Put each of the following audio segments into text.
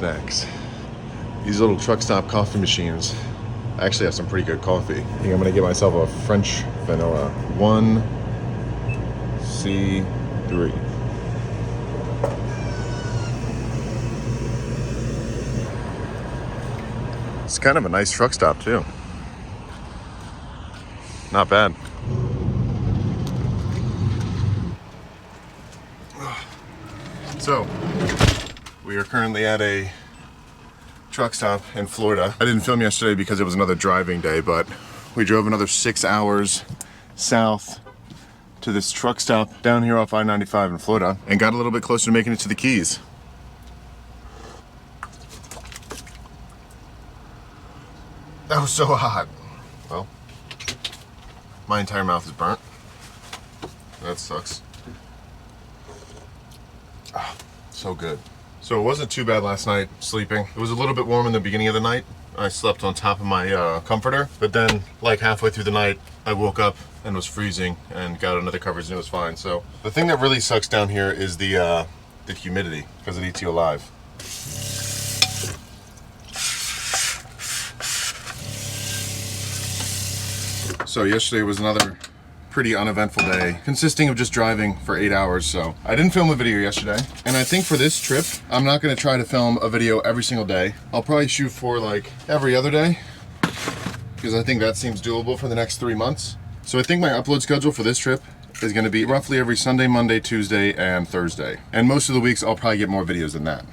snacks. These little truck stop coffee machines actually have some pretty good coffee. I think I'm gonna get myself a French vanilla 1C3. It's kind of a nice truck stop too. Not bad. So, we are currently at a truck stop in Florida. I didn't film yesterday because it was another driving day, but we drove another 6 hours south to this truck stop down here off I-95 in Florida and got a little bit closer to making it to the Keys. That was so hot. Well, my entire mouth is burnt. That sucks. Oh, so good. So it wasn't too bad last night sleeping. It was a little bit warm in the beginning of the night. I slept on top of my comforter, but then like halfway through the night, I woke up and was freezing and got another coverage and it was fine. So the thing that really sucks down here is the humidity because it eats you alive. So yesterday was another pretty uneventful day, consisting of just driving for 8 hours. So I didn't film a video yesterday, and I think for this trip, I'm not gonna try to film a video every single day. I'll probably shoot for like every other day, because I think that seems doable for the next 3 months. So I think my upload schedule for this trip is gonna be roughly every Sunday, Monday, Tuesday, and Thursday. And most of the weeks, I'll probably get more videos than that.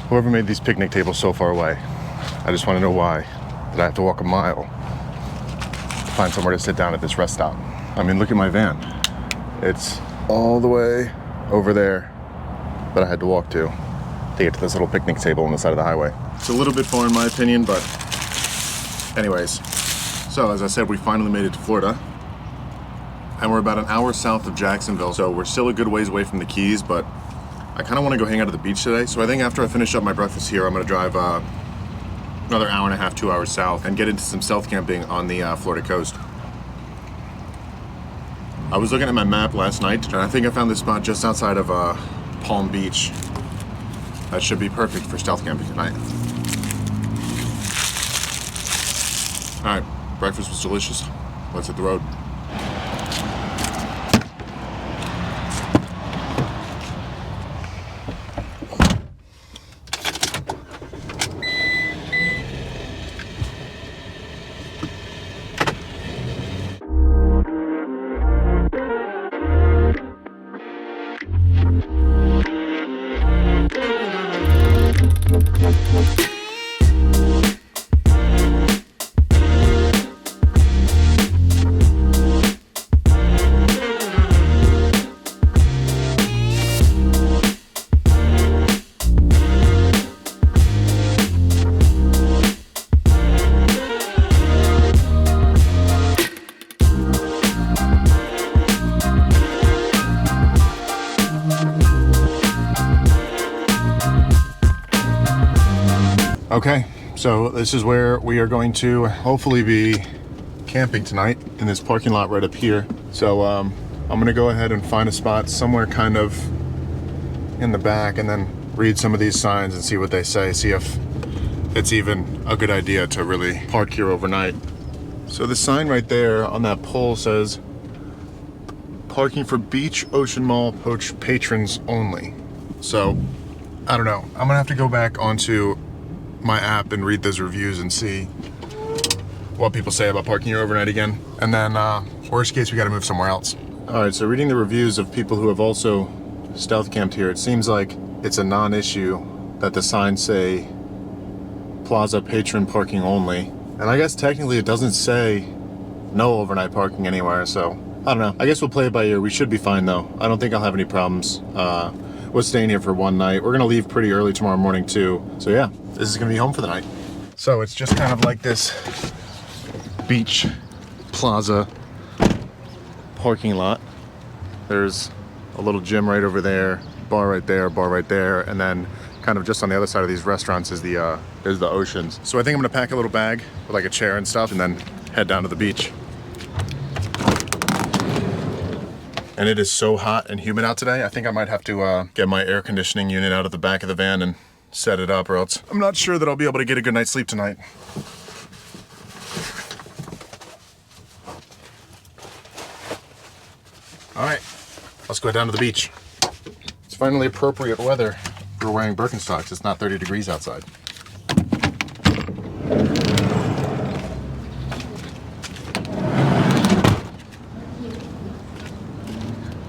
Whoever made these picnic tables so far away, I just want to know why did I have to walk a mile to find somewhere to sit down at this rest stop. I mean, look at my van. It's all the way over there that I had to walk to get to this little picnic table on the side of the highway. It's a little bit far in my opinion, but anyways. So as I said, we finally made it to Florida. And we're about an hour south of Jacksonville, so we're still a good ways away from the Keys, but I kind of want to go hang out at the beach today, so I think after I finish up my breakfast here, I'm going to drive another hour and a half, 2 hours south and get into some stealth camping on the Florida coast. I was looking at my map last night, and I think I found this spot just outside of Palm Beach. That should be perfect for stealth camping tonight. Alright, breakfast was delicious. Let's hit the road. Okay, so this is where we are going to hopefully be camping tonight, in this parking lot right up here. So I'm gonna go ahead and find a spot somewhere kind of in the back and then read some of these signs and see what they say, see if it's even a good idea to really park here overnight. So the sign right there on that pole says, parking for beach, ocean mall, patrons only. So, I don't know. I'm gonna have to go back onto my app and read those reviews and see what people say about parking here overnight again. And then, worst case, we gotta move somewhere else. All right, so reading the reviews of people who have also stealth camped here, it seems like it's a non-issue that the signs say plaza patron parking only. And I guess technically it doesn't say no overnight parking anywhere, so I don't know. I guess we'll play it by ear. We should be fine though. I don't think I'll have any problems. We're staying here for one night. We're gonna leave pretty early tomorrow morning too. So yeah, this is gonna be home for the night. So it's just kind of like this beach plaza parking lot. There's a little gym right over there, bar right there, and then kind of just on the other side of these restaurants is the oceans. So I think I'm gonna pack a little bag with like a chair and stuff and then head down to the beach. And it is so hot and humid out today. I think I might have to get my air conditioning unit out of the back of the van and set it up, or else I'm not sure that I'll be able to get a good night's sleep tonight. All right, let's go down to the beach. It's finally appropriate weather for wearing Birkenstocks. It's not 30 degrees outside.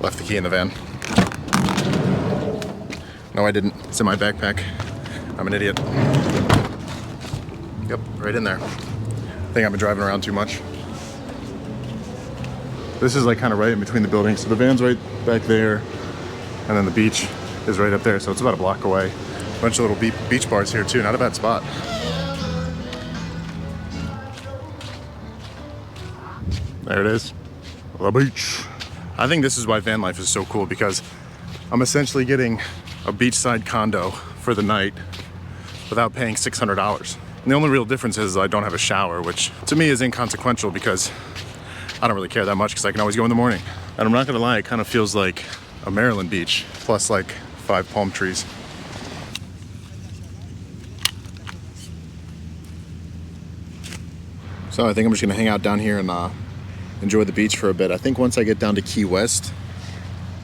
Left the key in the van. No, I didn't. It's in my backpack. I'm an idiot. Yep, right in there. I think I've been driving around too much. This is like kind of right in between the buildings. So the van's right back there, and then the beach is right up there. So it's about a block away. A bunch of little beach bars here too. Not a bad spot. There it is, the beach. I think this is why van life is so cool, because I'm essentially getting a beachside condo for the night without paying $600. And the only real difference is I don't have a shower, which to me is inconsequential because I don't really care that much because I can always go in the morning. And I'm not gonna lie, it kind of feels like a Maryland beach plus like 5 palm trees. So I think I'm just gonna hang out down here and enjoy the beach for a bit. I think once I get down to Key West,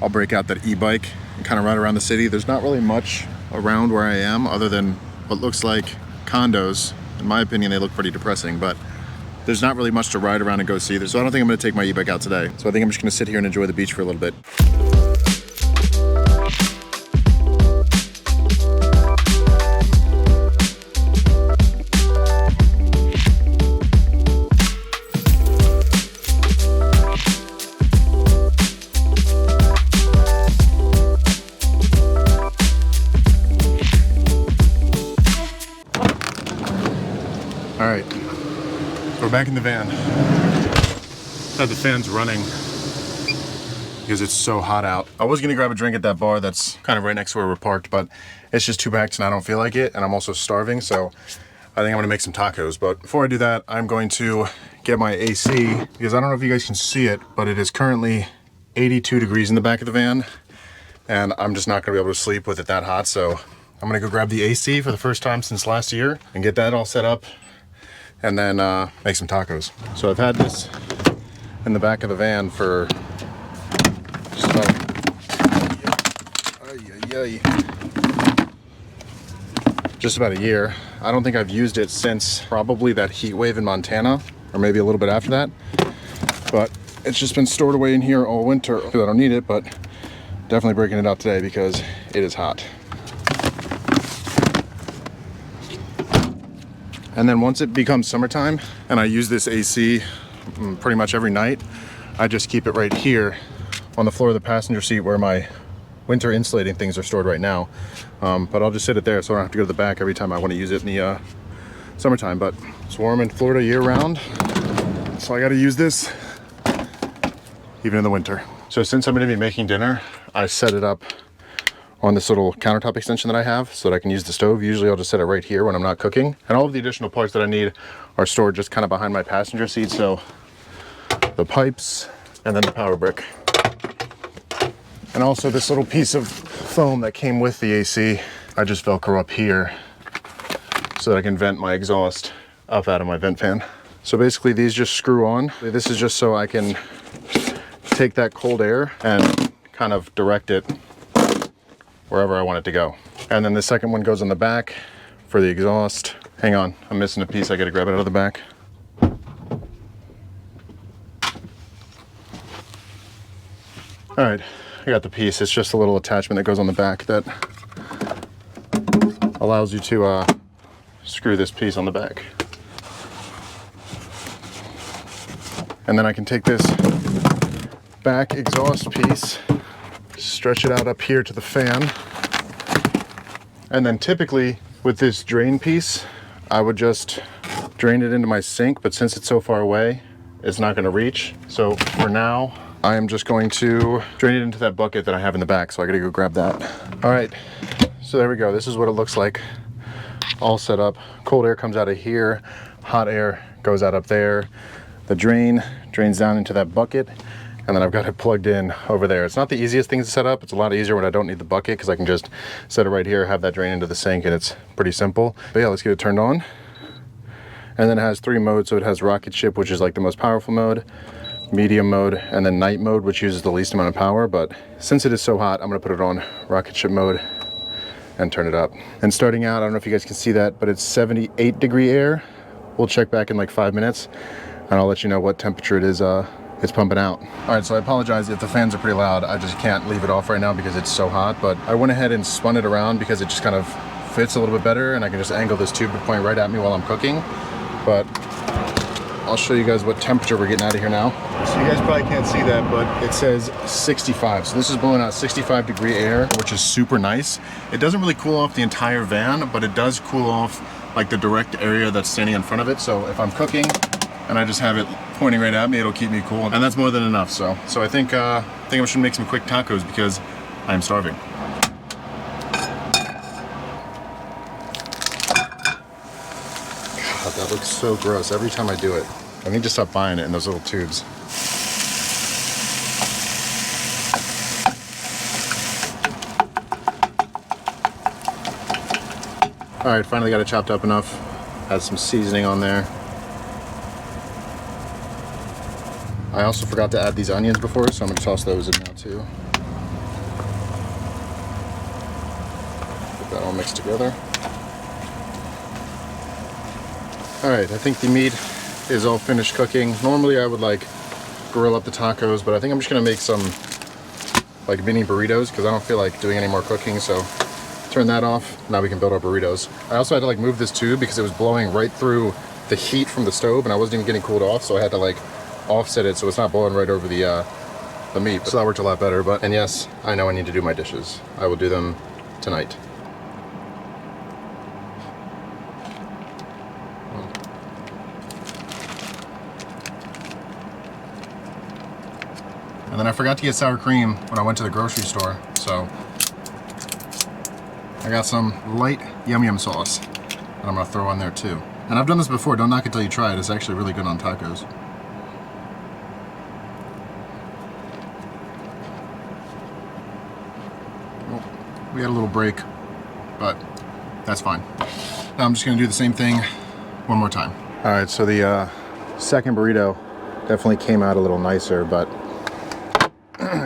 I'll break out that e-bike and kind of ride around the city. There's not really much around where I am other than what looks like condos. In my opinion, they look pretty depressing, but there's not really much to ride around and go see. So I don't think I'm gonna take my e-bike out today. So I think I'm just gonna sit here and enjoy the beach for a little bit. All right, we're back in the van. Had the fans running because it's so hot out. I was gonna grab a drink at that bar that's kind of right next to where we're parked, but it's just too packed and I don't feel like it, and I'm also starving, so I think I'm gonna make some tacos. But before I do that, I'm going to get my AC, because I don't know if you guys can see it, but it is currently 82 degrees in the back of the van, and I'm just not gonna be able to sleep with it that hot, so I'm gonna go grab the AC for the first time since last year and get that all set up, and then make some tacos. So I've had this in the back of the van for just about a year. I don't think I've used it since probably that heat wave in Montana, or maybe a little bit after that. But it's just been stored away in here all winter because I don't need it, but definitely breaking it out today because it is hot. And then once it becomes summertime and I use this AC pretty much every night, I just keep it right here on the floor of the passenger seat where my winter insulating things are stored right now. But I'll just sit it there so I don't have to go to the back every time I want to use it in the summertime. But it's warm in Florida year round, so I got to use this even in the winter. So since I'm going to be making dinner, I set it up on this little countertop extension that I have so that I can use the stove. Usually I'll just set it right here when I'm not cooking. And all of the additional parts that I need are stored just kind of behind my passenger seat. So the pipes and then the power brick. And also this little piece of foam that came with the AC, I just Velcro up here so that I can vent my exhaust up out of my vent fan. So basically these just screw on. This is just so I can take that cold air and kind of direct it wherever I want it to go. And then the second one goes on the back for the exhaust. Hang on, I'm missing a piece. I gotta grab it out of the back. All right, I got the piece. It's just a little attachment that goes on the back that allows you to screw this piece on the back. And then I can take this back exhaust piece, stretch it out up here to the fan. And then typically with this drain piece, I would just drain it into my sink, but since it's so far away, it's not gonna reach. So for now, I am just going to drain it into that bucket that I have in the back. So I gotta go grab that. All right, so there we go. This is what it looks like, all set up. Cold air comes out of here, hot air goes out up there. The drain drains down into that bucket, and then I've got it plugged in over there. It's not the easiest thing to set up. It's a lot easier when I don't need the bucket because I can just set it right here, have that drain into the sink, and it's pretty simple. But yeah, let's get it turned on. And then it has 3 modes. So it has rocket ship, which is like the most powerful mode, medium mode, and then night mode, which uses the least amount of power. But since it is so hot, I'm gonna put it on rocket ship mode and turn it up. And starting out, I don't know if you guys can see that, but it's 78 degree air. We'll check back in like 5 minutes and I'll let you know what temperature it is it's pumping out. All right, so I apologize if the fans are pretty loud. I just can't leave it off right now because it's so hot, but I went ahead and spun it around because it just kind of fits a little bit better, and I can just angle this tube to point right at me while I'm cooking. But I'll show you guys what temperature we're getting out of here now. So you guys probably can't see that, but it says 65. So this is blowing out 65 degree air, which is super nice. It doesn't really cool off the entire van, but it does cool off like the direct area that's standing in front of it. So if I'm cooking and I just have it pointing right at me, it'll keep me cool, and that's more than enough. So I think I should make some quick tacos because I'm starving. God, that looks so gross every time I do it. I need to stop buying it in those little tubes. All right, finally got it chopped up enough. Has some seasoning on there. I also forgot to add these onions before, so I'm gonna toss those in now too. Get that all mixed together. All right, I think the meat is all finished cooking. Normally I would like grill up the tacos, but I think I'm just gonna make some like mini burritos because I don't feel like doing any more cooking, so turn that off. Now we can build our burritos. I also had to like move this tube because it was blowing right through the heat from the stove and I wasn't even getting cooled off, so I had to like offset it so it's not blowing right over the meat. So that worked a lot better. And yes, I know I need to do my dishes. I will do them tonight. And then I forgot to get sour cream when I went to the grocery store, so I got some light yum yum sauce that I'm gonna throw on there too. And I've done this before, don't knock it till you try it. It's actually really good on tacos. Well, we had a little break, but that's fine. Now I'm just gonna do the same thing one more time. All right, so the second burrito definitely came out a little nicer, but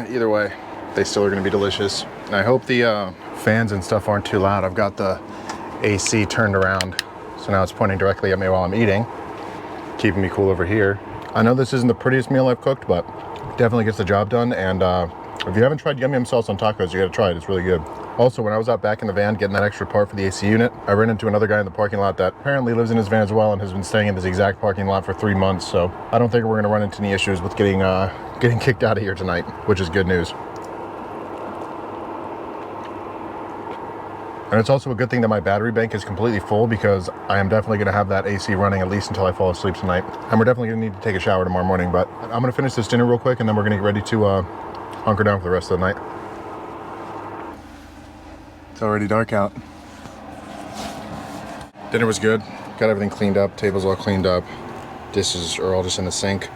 either way, they still are gonna be delicious. And I hope the fans and stuff aren't too loud. I've got the AC turned around, so now it's pointing directly at me while I'm eating, keeping me cool over here. I know this isn't the prettiest meal I've cooked, but definitely gets the job done. And if you haven't tried yum yum sauce on tacos, you gotta try it, it's really good. Also, when I was out back in the van getting that extra part for the AC unit, I ran into another guy in the parking lot that apparently lives in his van as well and has been staying in this exact parking lot for 3 months. So I don't think we're gonna run into any issues with getting kicked out of here tonight, which is good news. And it's also a good thing that my battery bank is completely full because I am definitely gonna have that AC running at least until I fall asleep tonight. And we're definitely gonna need to take a shower tomorrow morning, but I'm gonna finish this dinner real quick and then we're gonna get ready to hunker down for the rest of the night. It's already dark out. Dinner was good. Got everything cleaned up, tables all cleaned up. Dishes are all just in the sink.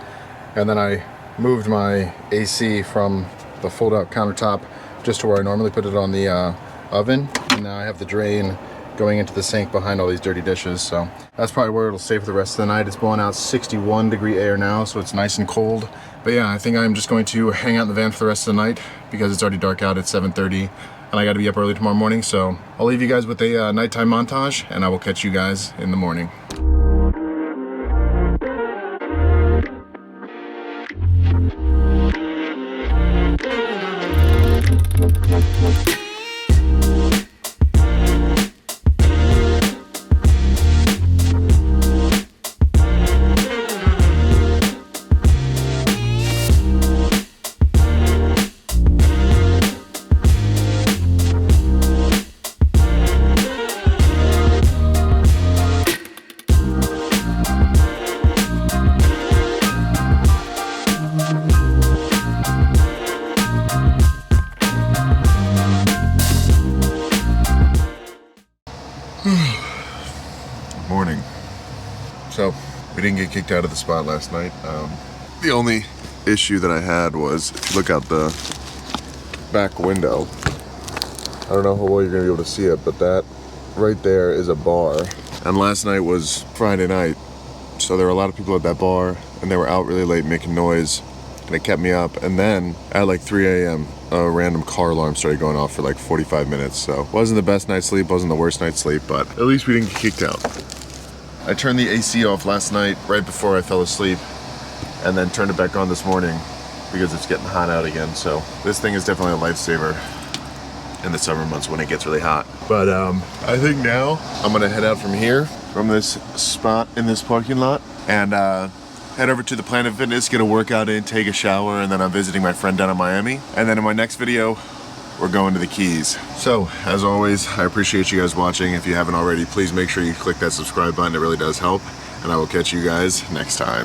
And then I moved my AC from the fold-out countertop just to where I normally put it on the oven. And now I have the drain going into the sink behind all these dirty dishes. So that's probably where it'll stay for the rest of the night. It's blowing out 61 degree air now, so it's nice and cold. But yeah, I think I'm just going to hang out in the van for the rest of the night because it's already dark out at 7:30 and I got to be up early tomorrow morning. So I'll leave you guys with a nighttime montage and I will catch you guys in the morning. We didn't get kicked out of the spot last night. The only issue that I had was, if you look out the back window, I don't know how well you're gonna be able to see it, but that right there is a bar. And last night was Friday night, so there were a lot of people at that bar, and they were out really late making noise, and it kept me up. And then at like 3 a.m., a random car alarm started going off for like 45 minutes. So wasn't the best night's sleep, wasn't the worst night's sleep, but at least we didn't get kicked out. I turned the AC off last night right before I fell asleep, and then turned it back on this morning because it's getting hot out again. So this thing is definitely a lifesaver in the summer months when it gets really hot. But I think now I'm gonna head out from here, from this spot in this parking lot, and head over to the Planet Fitness, get a workout in, take a shower, and then I'm visiting my friend down in Miami. And then in my next video, we're going to the Keys. So, as always, I appreciate you guys watching. If you haven't already, please make sure you click that subscribe button. It really does help. And I will catch you guys next time.